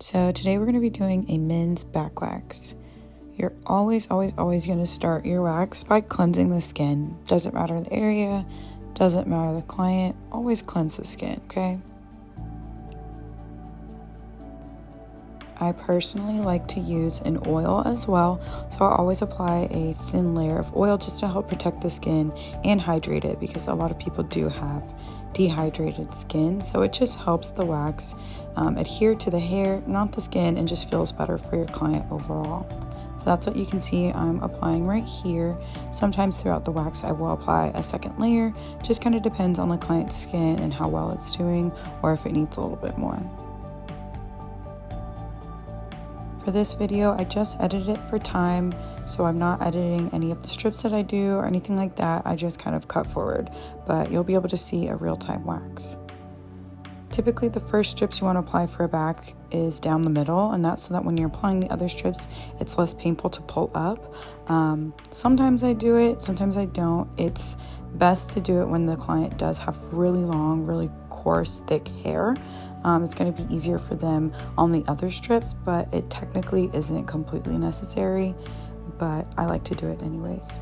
So today we're going to be doing a men's back wax. You're always going to start your wax by cleansing the skin. Doesn't matter the area, doesn't matter the client, always cleanse the skin, okay? I personally like to use an oil as well, so I always apply a thin layer of oil just to help protect the skin and hydrate it, because a lot of people do have dehydrated skin, so it just helps the wax adhere to the hair, not the skin, and just feels better for your client overall. So that's what you can see I'm applying right here. Sometimes throughout the wax I will apply a second layer, just kind of depends on the client's skin and how well it's doing, or if it needs a little bit more. For this video, I just edited it for time, so I'm not editing any of the strips that I do or anything like that. I just kind of cut forward, but you'll be able to see a real-time wax. Typically, the first strips you want to apply for a back is down the middle, and that's so that when you're applying the other strips, it's less painful to pull up. Sometimes I do it, sometimes I don't. It's best to do it when the client does have really long, really coarse, thick hair. It's going to be easier for them on the other strips, but it technically isn't completely necessary, but I like to do it anyways.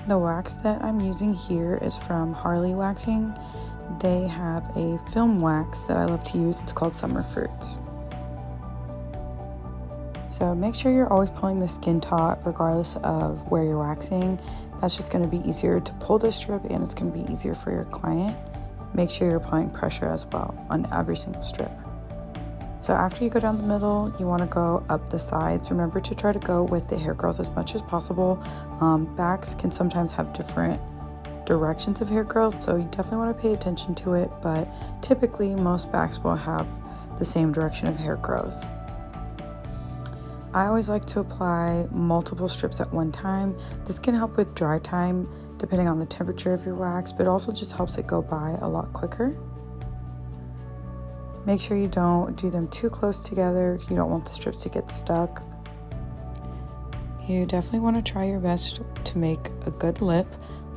The wax that I'm using here is from Harley Waxing. They have a film wax that I love to use. It's called Summer Fruits. So make sure you're always pulling the skin taut regardless of where you're waxing. That's just going to be easier to pull the strip, and it's going to be easier for your client. Make sure you're applying pressure as well on every single strip. So after you go down the middle, you want to go up the sides. Remember to try to go with the hair growth as much as possible. Backs can sometimes have different directions of hair growth, so you definitely want to pay attention to it, but typically most backs will have the same direction of hair growth. I always like to apply multiple strips at one time. This can help with dry time depending on the temperature of your wax, but it also just helps it go by a lot quicker. Make sure you don't do them too close together. You don't want the strips to get stuck. You definitely want to try your best to make a good lip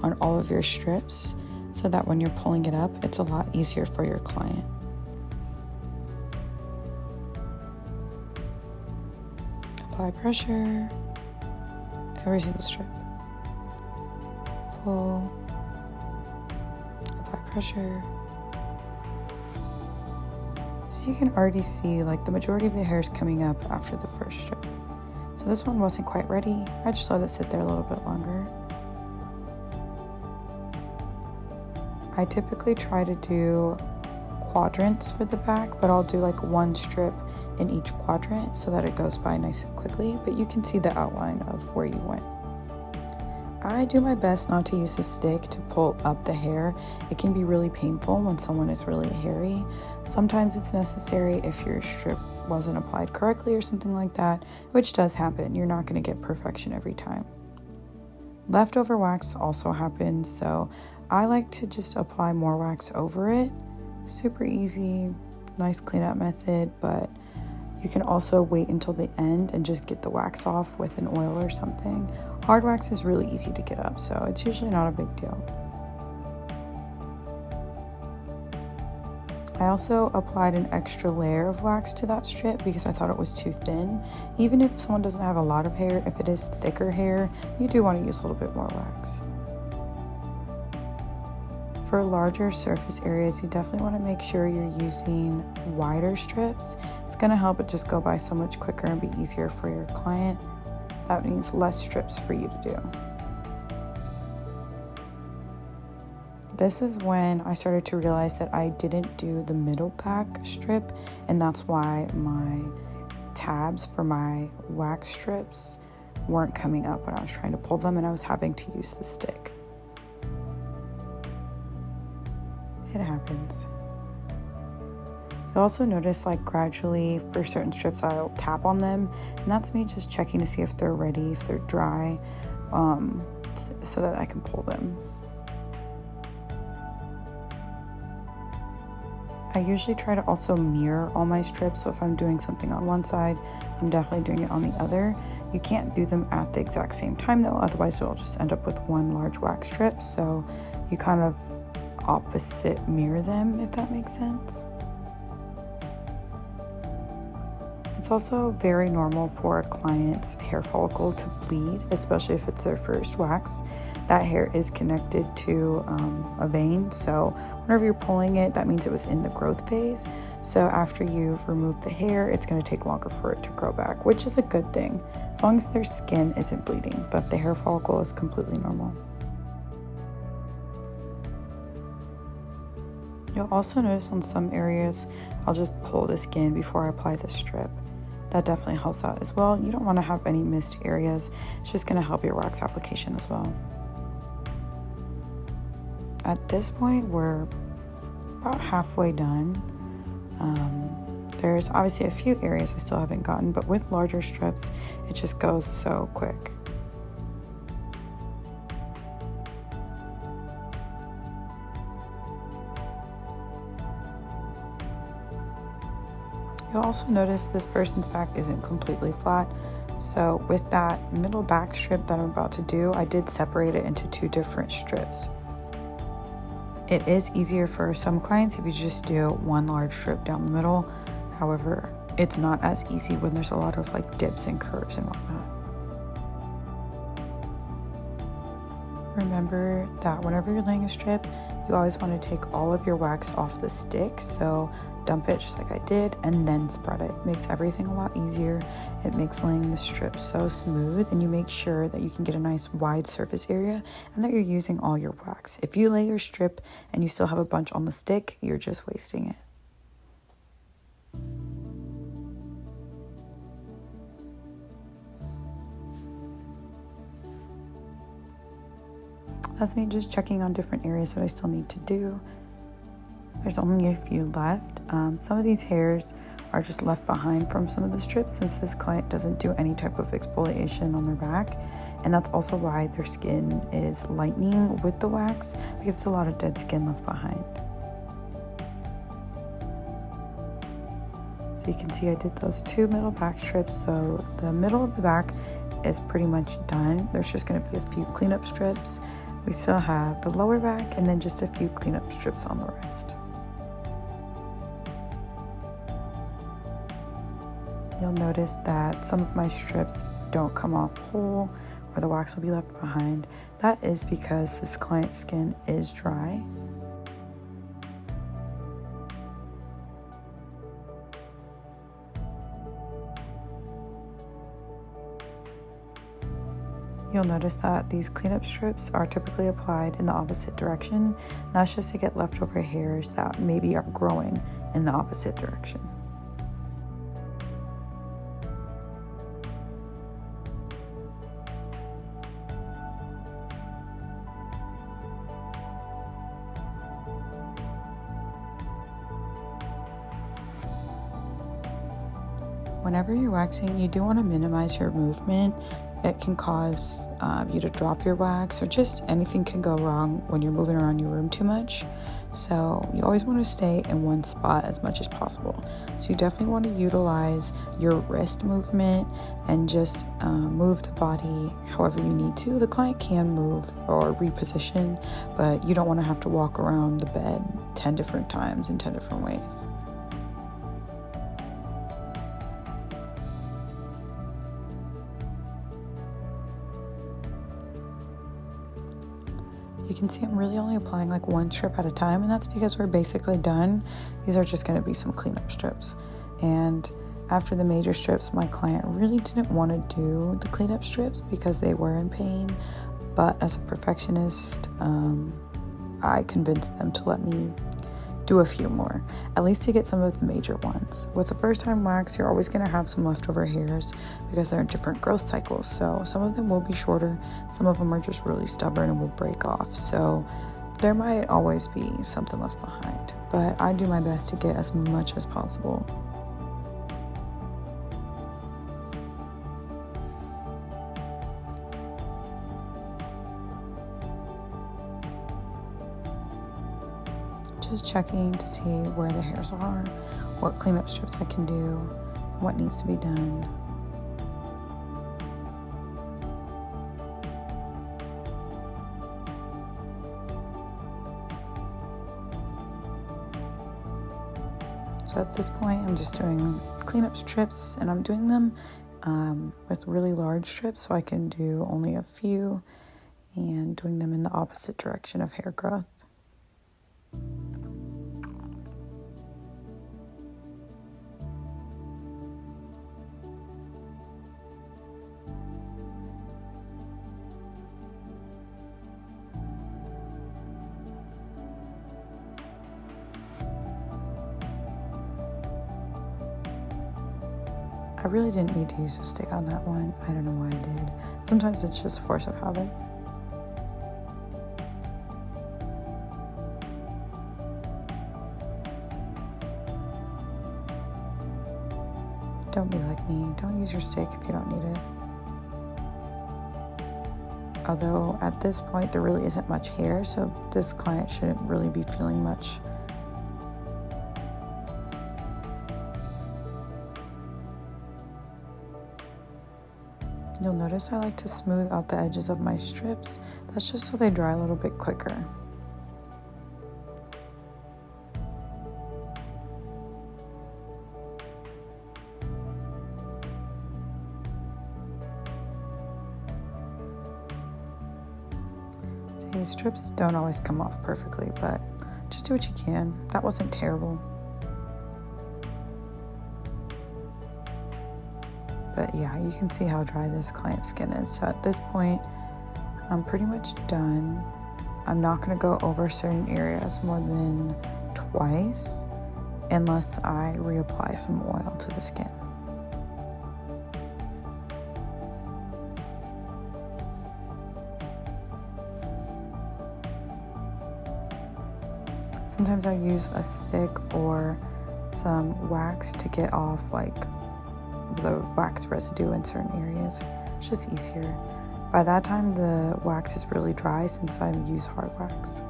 on all of your strips so that when you're pulling it up, it's a lot easier for your client. Apply pressure, every single strip. Pull, apply pressure. So you can already see like the majority of the hair is coming up after the first strip. So this one wasn't quite ready. I just let it sit there a little bit longer. I typically try to do quadrants for the back, but I'll do like one strip in each quadrant so that it goes by nice and quickly, but you can see the outline of where you went. I do my best not to use a stick to pull up the hair. It can be really painful when someone is really hairy. Sometimes it's necessary if your strip wasn't applied correctly or something like that, which does happen. You're not going to get perfection every time. Leftover wax also happens, so I like to just apply more wax over it. Super easy, nice cleanup method, but you can also wait until the end and just get the wax off with an oil or something. Hard wax is really easy to get up, so it's usually not a big deal. I also applied an extra layer of wax to that strip because I thought it was too thin. Even if someone doesn't have a lot of hair, if it is thicker hair, you do want to use a little bit more wax. For larger surface areas, you definitely want to make sure you're using wider strips. It's going to help it just go by so much quicker and be easier for your client. That means less strips for you to do. This is when I started to realize that I didn't do the middle back strip, and that's why my tabs for my wax strips weren't coming up when I was trying to pull them, and I was having to use the stick. It happens. You'll also notice like gradually for certain strips I'll tap on them, and that's me just checking to see if they're ready, if they're dry, so that I can pull them. I usually try to also mirror all my strips, so if I'm doing something on one side, I'm definitely doing it on the other. You can't do them at the exact same time though, otherwise you'll just end up with one large wax strip, so you kind of opposite mirror them, if that makes sense. It's also very normal for a client's hair follicle to bleed, especially if it's their first wax. That hair is connected to a vein, so whenever you're pulling it, that means it was in the growth phase. So after you've removed the hair, it's going to take longer for it to grow back, which is a good thing, as long as their skin isn't bleeding, but the hair follicle is completely normal. You'll also notice on some areas, I'll just pull the skin before I apply the strip. That definitely helps out as well. You don't want to have any missed areas. It's just going to help your wax application as well. At this point, we're about halfway done. There's obviously a few areas I still haven't gotten, but with larger strips, it just goes so quick. You'll also notice this person's back isn't completely flat. So with that middle back strip that I'm about to do, I did separate it into 2 different strips. It is easier for some clients if you just do one large strip down the middle. However, it's not as easy when there's a lot of like dips and curves and whatnot. Remember that whenever you're laying a strip, you always want to take all of your wax off the stick. So dump it just like I did and then spread it. It makes everything a lot easier. It makes laying the strip so smooth, and you make sure that you can get a nice wide surface area and that you're using all your wax. If you lay your strip and you still have a bunch on the stick, you're just wasting it. That's me just checking on different areas that I still need to do. There's only a few left. Some of these hairs are just left behind from some of the strips since this client doesn't do any type of exfoliation on their back. And that's also why their skin is lightening with the wax, because it's a lot of dead skin left behind. So you can see I did those 2 middle back strips. So the middle of the back is pretty much done. There's just going to be a few cleanup strips. We still have the lower back and then just a few cleanup strips on the wrist. You'll notice that some of my strips don't come off whole, or the wax will be left behind. That is because this client's skin is dry. You'll notice that these cleanup strips are typically applied in the opposite direction. That's just to get leftover hairs that maybe are growing in the opposite direction. Whenever you're waxing, you do want to minimize your movement. It can cause you to drop your wax, or just anything can go wrong when you're moving around your room too much. So you always want to stay in one spot as much as possible. So you definitely want to utilize your wrist movement and just move the body however you need to. The client can move or reposition, but you don't want to have to walk around the bed 10 different times in 10 different ways. You can see I'm really only applying like 1 strip at a time, and that's because we're basically done. These are just going to be some cleanup strips. And after the major strips, my client really didn't want to do the cleanup strips because they were in pain. But as a perfectionist, I convinced them to let me do a few more, at least to get some of the major ones. With the first time wax, you're always going to have some leftover hairs because they're in different growth cycles. So some of them will be shorter, some of them are just really stubborn and will break off. So there might always be something left behind, but I do my best to get as much as possible. Just checking to see where the hairs are, what cleanup strips I can do, what needs to be done. So at this point, I'm just doing cleanup strips, and I'm doing them with really large strips so I can do only a few, and doing them in the opposite direction of hair growth. I really didn't need to use a stick on that one. I don't know why I did. Sometimes it's just force of habit. Don't be like me. Don't use your stick if you don't need it. Although at this point there really isn't much hair, so this client shouldn't really be feeling much. You'll notice I like to smooth out the edges of my strips. That's just so they dry a little bit quicker. See, strips don't always come off perfectly, but just do what you can. That wasn't terrible. But yeah, you can see how dry this client's skin is. So at this point, I'm pretty much done. I'm not going to go over certain areas more than twice unless I reapply some oil to the skin. Sometimes I use a stick or some wax to get off like the wax residue in certain areas. It's just easier. By that time the wax is really dry since I use hard wax.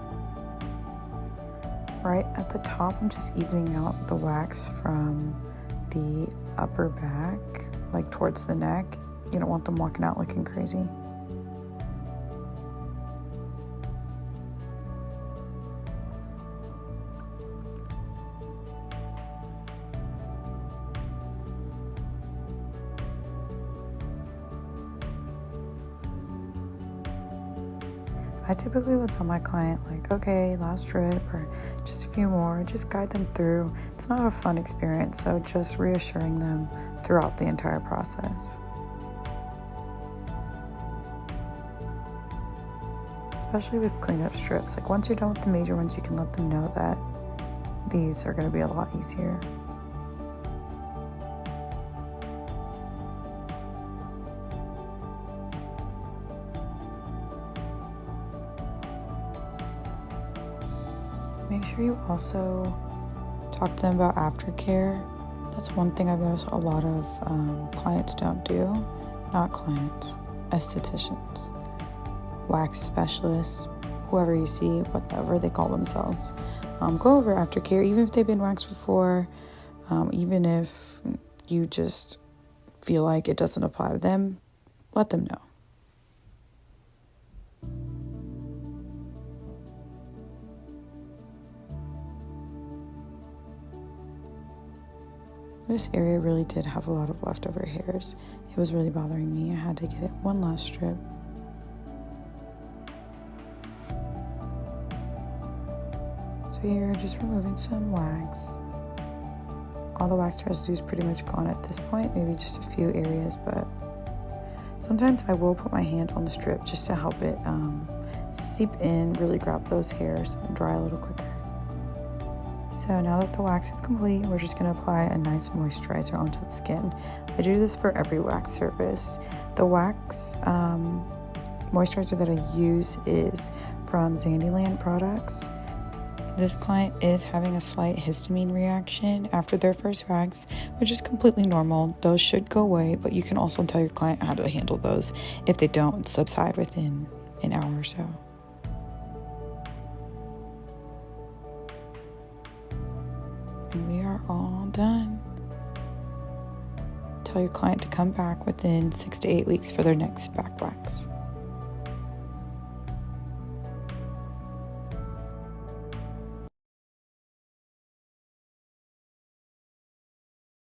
Right at the top, I'm just evening out the wax from the upper back, like towards the neck. You don't want them walking out looking crazy. I typically would tell my client, like, okay, last trip or just a few more, just guide them through. It's not a fun experience, so just reassuring them throughout the entire process. Especially with cleanup strips. Like, once you're done with the major ones, you can let them know that these are going to be a lot easier. Make sure you also talk to them about aftercare. That's one thing I've noticed a lot of clients don't do. Not clients, estheticians, wax specialists, whoever you see, whatever they call themselves. Go over aftercare, even if they've been waxed before, even if you just feel like it doesn't apply to them, let them know. This area really did have a lot of leftover hairs. It was really bothering me. I had to get it one last strip. So here, just removing some wax. All the wax residue is pretty much gone at this point, maybe just a few areas, but sometimes I will put my hand on the strip just to help it seep in, really grab those hairs and dry a little quicker. So now that the wax is complete, we're just going to apply a nice moisturizer onto the skin. I do this for every wax surface. The wax moisturizer that I use is from Zandyland products. This client is having a slight histamine reaction after their first wax, which is completely normal. Those should go away, but you can also tell your client how to handle those if they don't subside within an hour or so. And we are all done. Tell your client to come back within 6 to 8 weeks for their next back wax.